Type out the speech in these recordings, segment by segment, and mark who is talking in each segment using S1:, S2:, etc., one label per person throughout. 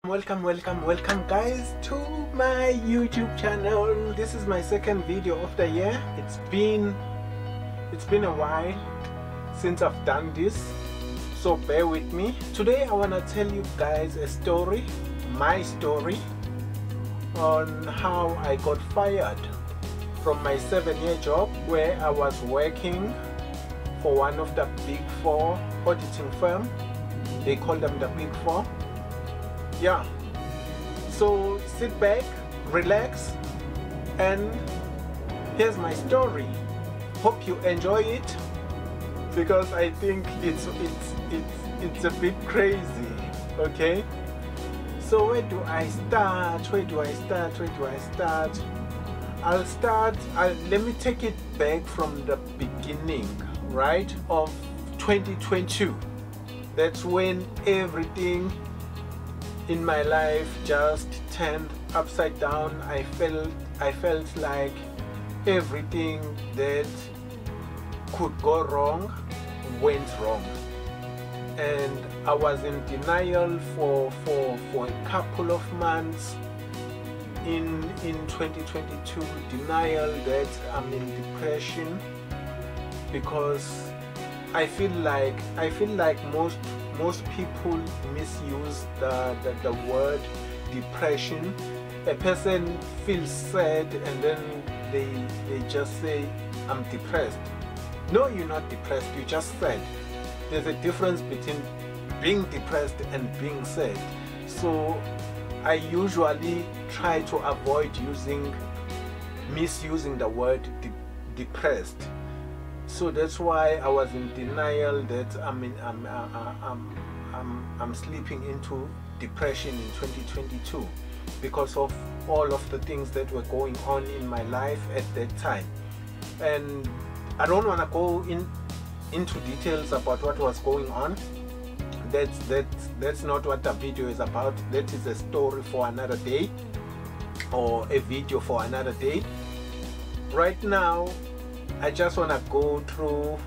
S1: Welcome guys to my YouTube channel. This is my second video of the year. It's been a while since I've done this, so bear with me. Today I want to tell you guys a story, my story, on how I got fired from my 7-year job where I was working for one of the Big Four auditing firm. They call them the Big Four. Yeah, so sit back, relax, and here's my story. Hope you enjoy it, because I think it's a bit crazy. Okay, so where do I start? Let me take it back from the beginning, right, of 2022. That's when everything in my life just turned upside down. I felt like everything that could go wrong went wrong, and I was in denial for a couple of months in 2022. Denial that I'm in depression, because I feel like most people misuse the word depression. A person feels sad and then they just say, I'm depressed. No, you're not depressed, you're just sad. There's a difference between being depressed and being sad. So I usually try to avoid misusing the word depressed. So that's why I was in denial that I'm slipping into depression in 2022 because of all of the things that were going on in my life at that time. And I don't want to go into details about what was going on. That's not what the video is about. That is a story for another day, or a video for another day. Right now I just want to go through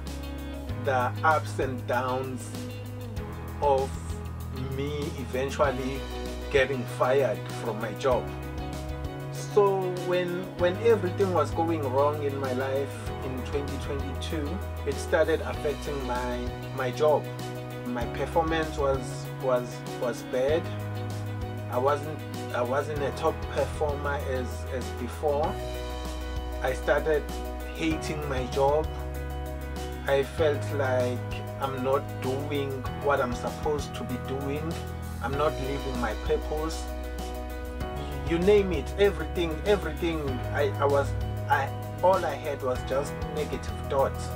S1: the ups and downs of me eventually getting fired from my job. So when everything was going wrong in my life in 2022, it started affecting my job. My performance was bad. I wasn't a top performer as before. I started hating my job. I felt like I'm not doing what I'm supposed to be doing. I'm not living my purpose. You name it, everything. All I had was just negative thoughts.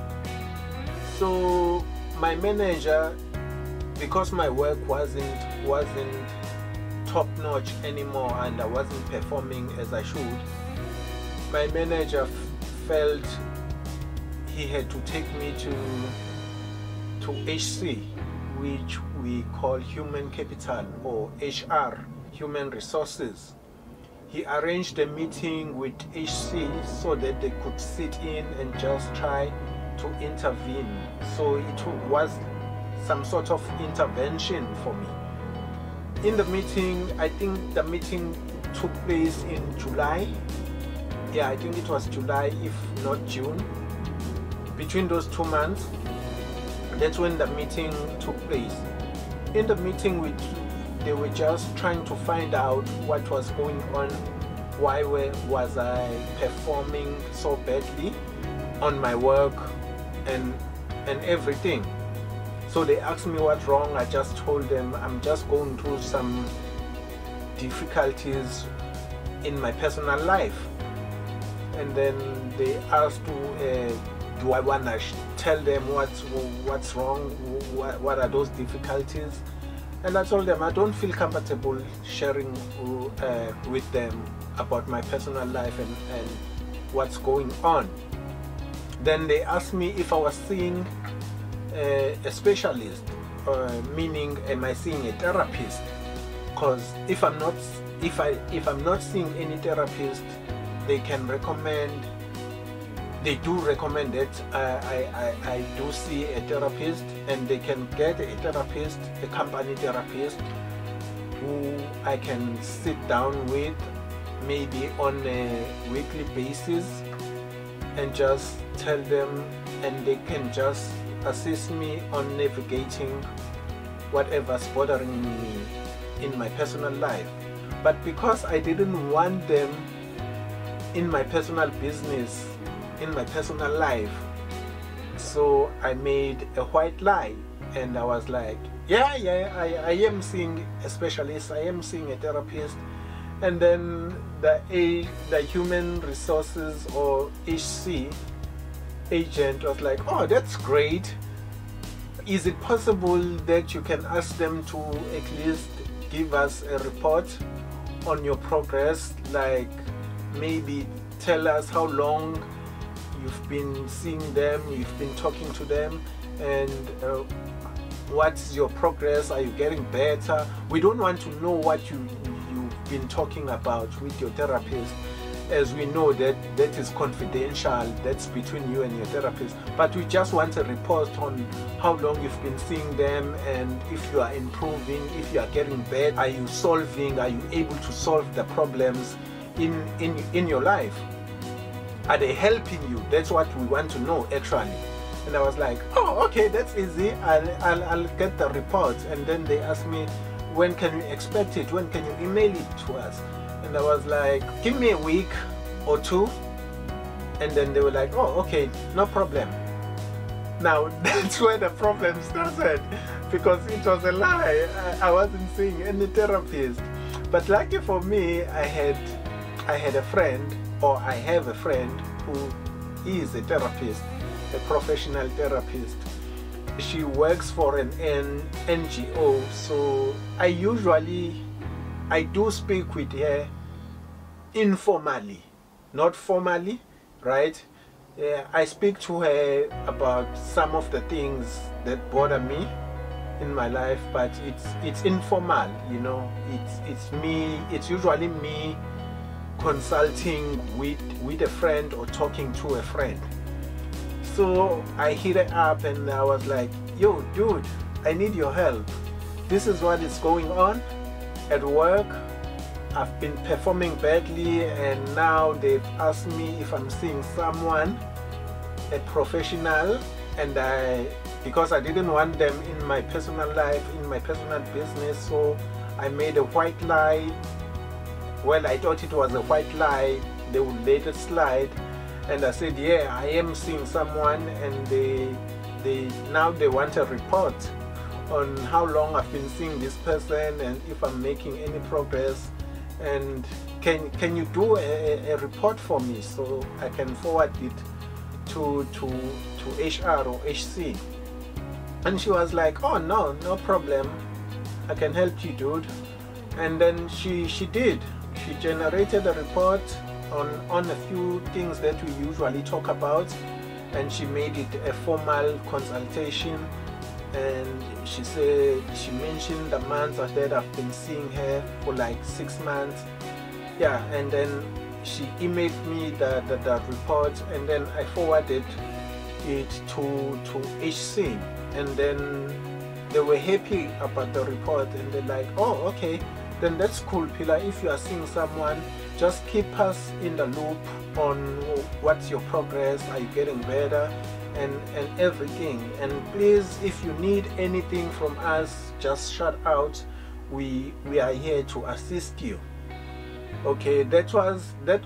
S1: So my manager, because my work wasn't top notch anymore and I wasn't performing as I should, my manager felt he had to take me to HC, which we call human capital, or HR, human resources. He arranged a meeting with HC so that they could sit in and just try to intervene. So it was some sort of intervention for me. In the meeting, I think the meeting took place in July. Yeah, I think it was July, if not June. Between those 2 months, that's when the meeting took place. In the meeting, they were just trying to find out what was going on. Why was I performing so badly on my work and everything? So they asked me what's wrong. I just told them I'm just going through some difficulties in my personal life. And then they asked, do I want to tell them what's wrong, what are those difficulties? And I told them I don't feel comfortable sharing with them about my personal life and what's going on. Then they asked me if I was seeing a specialist, meaning am I seeing a therapist? Because if I'm not seeing any therapist, they do recommend that I do see a therapist, and they can get a therapist, a company therapist, who I can sit down with maybe on a weekly basis and just tell them, and they can just assist me on navigating whatever's bothering me in my personal life. But because I didn't want them in my personal business, in my personal life, so I made a white lie, and I was like, I am seeing a specialist, I am seeing a therapist. And then the human resources or HC agent was like, oh, that's great. Is it possible that you can ask them to at least give us a report on your progress, like maybe tell us how long you've been seeing them, you've been talking to them, and what's your progress? Are you getting better? We don't want to know what you've been talking about with your therapist, as we know that that is confidential, that's between you and your therapist. But we just want a report on how long you've been seeing them, and if you are improving, if you are getting better, are you able to solve the problems in your life? Are they helping you? That's what we want to know actually. And I was like, oh, okay, that's easy. I'll get the report. And then they asked me, when can we expect it? When can you email it to us? And I was like, give me a week or two. And then they were like, oh, okay, no problem. Now, that's where the problem started, because it was a lie. I wasn't seeing any therapist. But lucky for me, I had a friend, or I have a friend who is a therapist, a professional therapist. She works for an NGO, so I do speak with her informally, not formally, right? I speak to her about some of the things that bother me in my life, but it's informal, you know. It's usually me consulting with a friend or talking to a friend. So I hit her up and I was like, yo dude, I need your help. This is what is going on at work. I've been performing badly, and now they've asked me if I'm seeing someone, a professional, and because I didn't want them in my personal life, in my personal business, so I made a white lie. Well, I thought it was a white lie. They would let it slide. And I said, yeah, I am seeing someone, and now they want a report on how long I've been seeing this person and if I'm making any progress. And can you do a report for me so I can forward it to HR or HC? And she was like, oh no problem, I can help you, dude. And then she did. She generated a report on a few things that we usually talk about, and she made it a formal consultation. And she mentioned the months that I've been seeing her for like 6 months. Yeah, and then she emailed me the report, and then I forwarded it to HC, and then they were happy about the report, and they're like, oh, okay, then that's cool, Pilar. If you are seeing someone, just keep us in the loop on what's your progress, are you getting better, and everything. And please, if you need anything from us, just shout out. We are here to assist you. Okay, that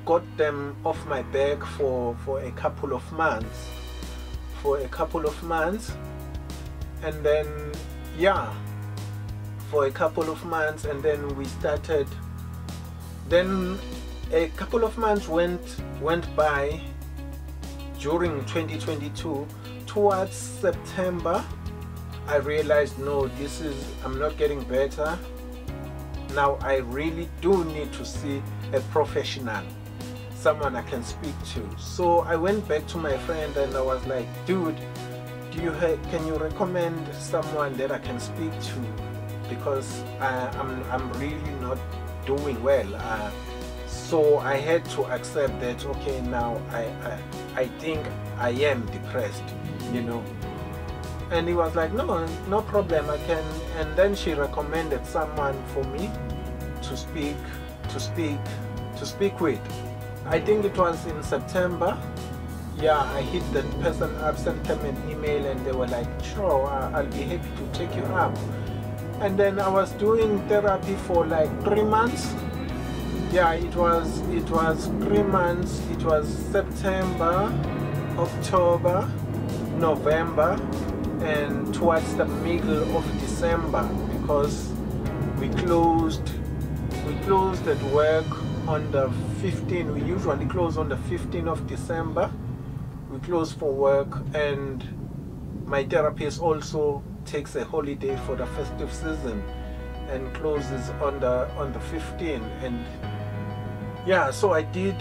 S1: got them off my back for a couple of months. And then yeah, for a couple of months, and then we started. Then a couple of months went by during 2022. Towards September, I realized, no, I'm not getting better. Now I really do need to see a professional, someone I can speak to. So I went back to my friend and I was like, dude, can you recommend someone that I can speak to, because I'm really not doing well. So I had to accept that, okay, now I think I am depressed, you know. And he was like, no problem, I can. And then she recommended someone for me, to speak with. I think it was in September. Yeah, I hit that person up, sent them an email, and they were like, sure, I'll be happy to take you up. And then I was doing therapy for like 3 months. Yeah, it was 3 months. It was September, October, November, and towards the middle of December, because we closed at work on the 15th. We usually close on the 15th of December. We close for work, and my therapist also takes a holiday for the festive season and closes on the 15th. And yeah, so I did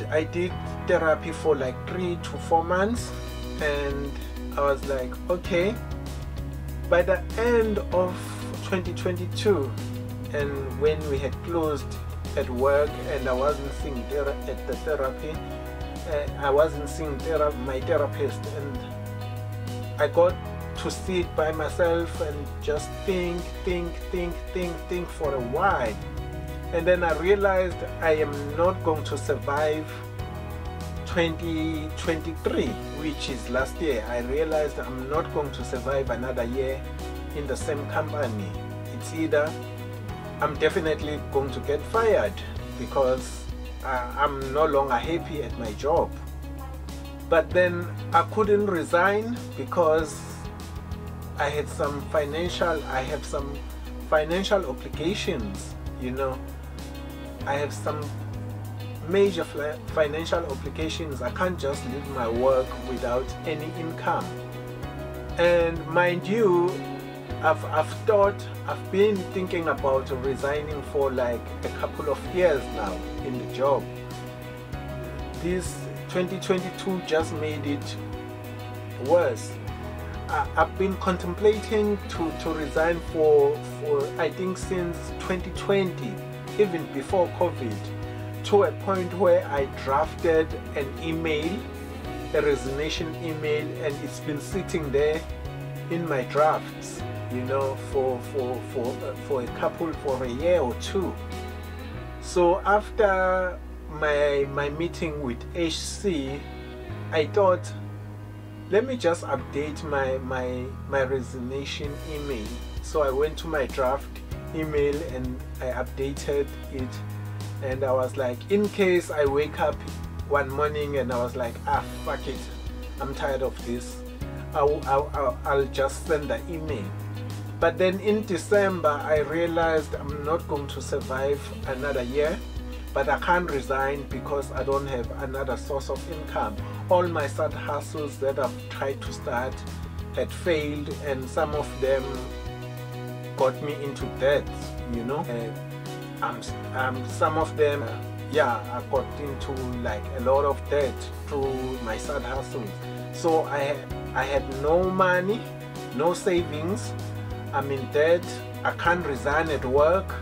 S1: therapy for like 3 to 4 months, and I was like, okay. By the end of 2022, and when we had closed at work and I wasn't seeing at the therapy, I wasn't seeing my therapist, and I got to sit by myself and just think for a while. And then I realized I am not going to survive 2023, which is last year. I realized I'm not going to survive another year in the same company. It's either I'm definitely going to get fired because I'm no longer happy at my job. But then I couldn't resign because I have some financial obligations, you know. I have some major financial obligations. I can't just leave my work without any income. And mind you, I've been thinking about resigning for like a couple of years now in the job. This 2022 just made it worse. I've been contemplating to resign for I think since 2020, even before COVID, to a point where I drafted an email, a resignation email, and it's been sitting there in my drafts, you know, for a year or two. So after my meeting with HC, I thought, let me just update my resignation email. So I went to my draft email and I updated it, and I was like, in case I wake up one morning and I was like, fuck it, I'm tired of this, I'll just send the email. But then in December I realized I'm not going to survive another year, but I can't resign because I don't have another source of income. All my side hustles that I've tried to start had failed, and some of them got me into debt, you know. Some of them, yeah, I got into like a lot of debt through my side hustles. So I had no money, no savings, I'm in debt, I can't resign at work,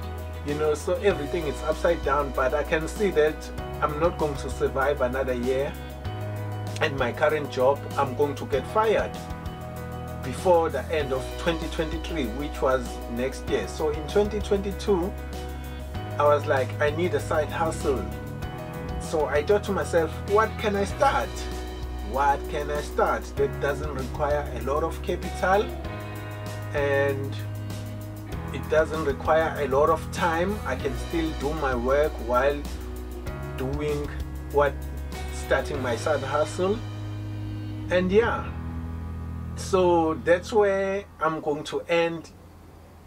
S1: you know, so everything is upside down. But I can see that I'm not going to survive another year, and my current job, I'm going to get fired before the end of 2023, which was next year. So in 2022, I was like, I need a side hustle. So I thought to myself, what can I start? What can I start that doesn't require a lot of capital, and it doesn't require a lot of time? I can still do my work while doing starting my side hustle. And yeah, so that's where I'm going to end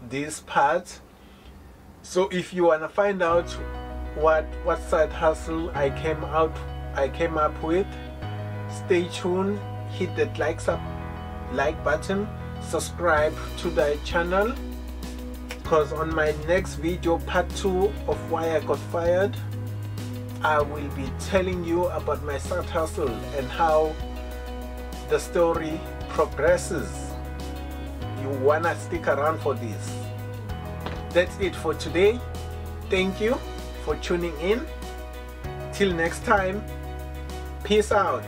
S1: this part. So if you want to find out what side hustle I came up with, stay tuned, hit that like button, subscribe to the channel, because on my next video, part 2 of why I got fired, I will be telling you about my side hustle and how the story progresses. You wanna stick around for this. That's it for today. Thank you for tuning in. Till next time, peace out.